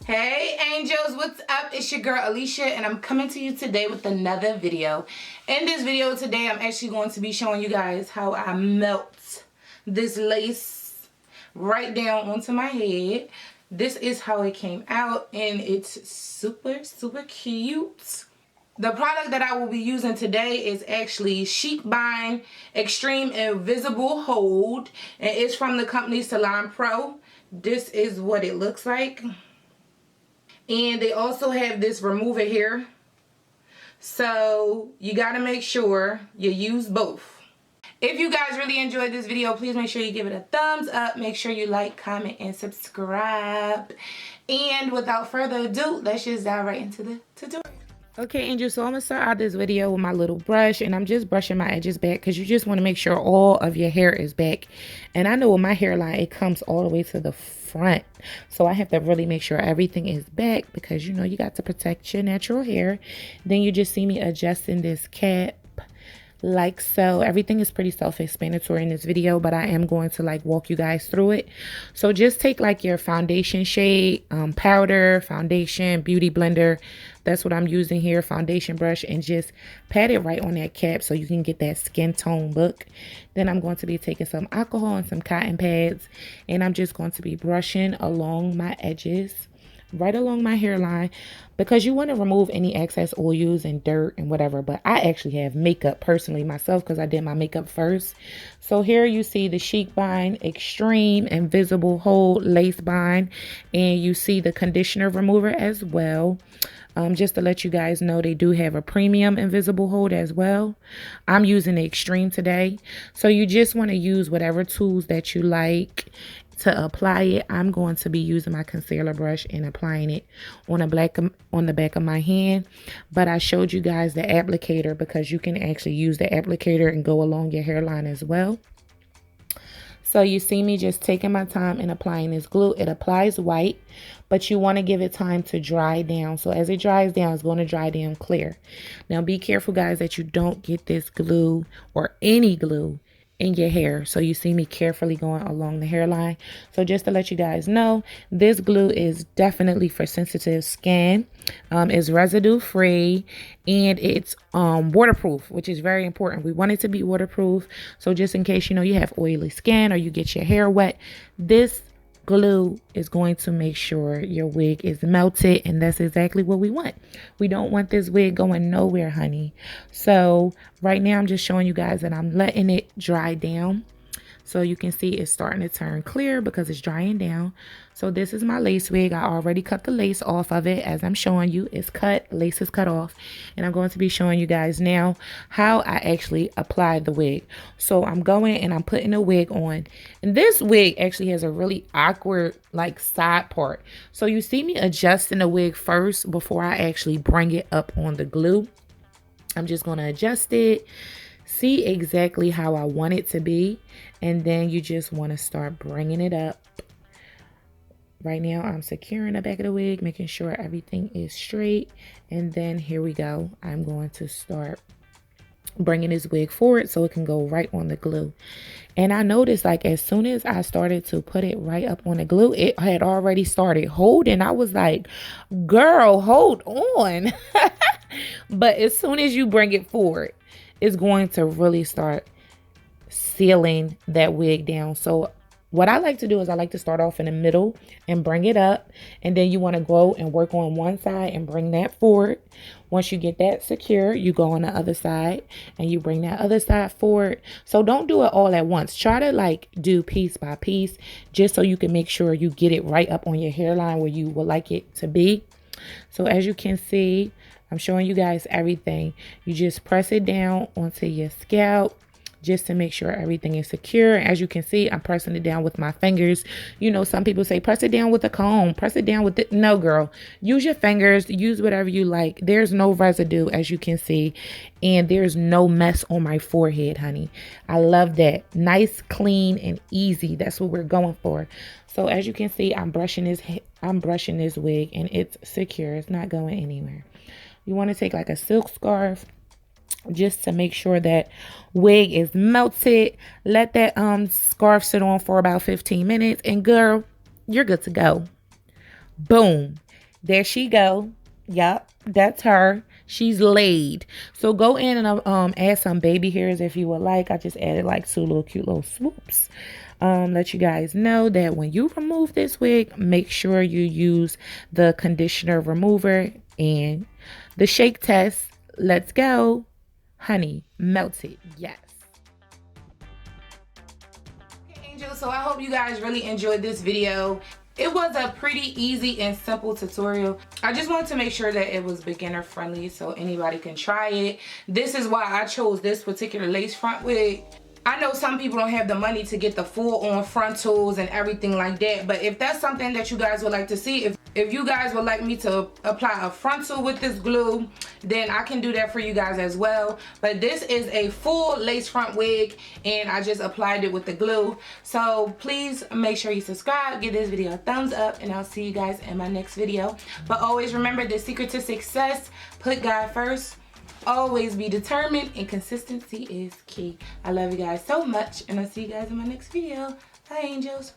Hey angels, what's up? It's your girl Alicia and I'm coming to you today with another video. In this video today, I'm actually going to be showing you guys how I melt this lace right down onto my head. This is how it came out and it's super cute. The product that I will be using today is actually Chic Extreme Invisible Hold, and it's from the company Salon Pro. This is what it looks like. And they also have this remover here. So you got to make sure you use both. If you guys really enjoyed this video, please make sure you give it a thumbs up. Make sure you like, comment, and subscribe. And without further ado, let's just dive right into the tutorial. Okay, Angel, so I'm going to start out this video with my little brush, and I'm just brushing my edges back because you just want to make sure all of your hair is back. And I know with my hairline, it comes all the way to the front. So I have to really make sure everything is back because, you know, you got to protect your natural hair. Then you just see me adjusting this cap like so. Everything is pretty self-explanatory in this video, but I am going to like walk you guys through it. So just take like your foundation shade, powder, foundation, beauty blender. That's what I'm using here, foundation brush, and just pat it right on that cap so you can get that skin tone look. Then I'm going to be taking some alcohol and some cotton pads, and I'm just going to be brushing along my edges, right along my hairline, because you want to remove any excess oils and dirt and whatever. But I actually have makeup personally myself because I did my makeup first. So here you see the Chic Extreme Invisible Hold Lace Bind, and you see the conditioner remover as well. Just to let you guys know, they do have a premium invisible hold as well. I'm using the extreme today. So you just want to use whatever tools that you like to apply it. I'm going to be using my concealer brush and applying it on the back of my hand. But I showed you guys the applicator because you can actually use the applicator and go along your hairline as well. So you see me just taking my time and applying this glue. It applies white, but you want to give it time to dry down. So as it dries down, it's going to dry down clear. Now be careful, guys, that you don't get this glue or any glue in your hair. So you see me carefully going along the hairline. So just to let you guys know, this glue is definitely for sensitive skin. It's residue free and it's waterproof, which is very important. We want it to be waterproof. So just in case, you know, you have oily skin or you get your hair wet, this glue is going to make sure your wig is melted, and that's exactly what we want. We don't want this wig going nowhere, honey. So right now I'm just showing you guys that I'm letting it dry down. So you can see it's starting to turn clear because it's drying down. So this is my lace wig. I already cut the lace off of it. As I'm showing you, it's cut, lace is cut off. And I'm going to be showing you guys now how I actually apply the wig. So I'm going and I'm putting the wig on. And this wig actually has a really awkward like side part. So you see me adjusting the wig first before I actually bring it up on the glue. I'm just going to adjust it, see exactly how I want it to be, and then you just want to start bringing it up. Right now I'm securing the back of the wig, making sure everything is straight, and then here we go. I'm going to start bringing this wig forward so it can go right on the glue. And I noticed like as soon as I started to put it right up on the glue, it had already started holding. I was like, girl, hold on. But as soon as you bring it forward, it's going to really start sealing that wig down. So what I like to do is I like to start off in the middle and bring it up, and then you want to go and work on one side and bring that forward. Once you get that secure, you go on the other side and you bring that other side forward. So don't do it all at once. Try to like do piece by piece just so you can make sure you get it right up on your hairline where you would like it to be. So as you can see, I'm showing you guys everything. You just press it down onto your scalp just to make sure everything is secure. As you can see, I'm pressing it down with my fingers. You know, some people say press it down with a comb, press it down with it. No, girl, use your fingers, use whatever you like. There's no residue, as you can see, and there's no mess on my forehead, honey. I love that. Nice, clean, and easy. That's what we're going for. So as you can see, I'm brushing this wig and it's secure. It's not going anywhere. You want to take like a silk scarf just to make sure that wig is melted. Let that scarf sit on for about 15 minutes and girl, you're good to go. Boom. There she go. Yup, that's her. She's laid. So go in and add some baby hairs if you would like. I just added like 2 little cute little swoops. Let you guys know that when you remove this wig, make sure you use the conditioner remover and the shake test. Let's go. Honey, melt it. Yes. Okay, Angel, so I hope you guys really enjoyed this video. It was a pretty easy and simple tutorial. I just wanted to make sure that it was beginner friendly so anybody can try it. This is why I chose this particular lace front wig. I know some people don't have the money to get the full on frontals and everything like that, but if that's something that you guys would like to see, if you guys would like me to apply a frontal with this glue, then I can do that for you guys as well. But this is a full lace front wig and I just applied it with the glue. So please make sure you subscribe, give this video a thumbs up, and I'll see you guys in my next video. But always remember, the secret to success: put God first. Always be determined, and consistency is key. I love you guys so much, and I'll see you guys in my next video. Bye, angels.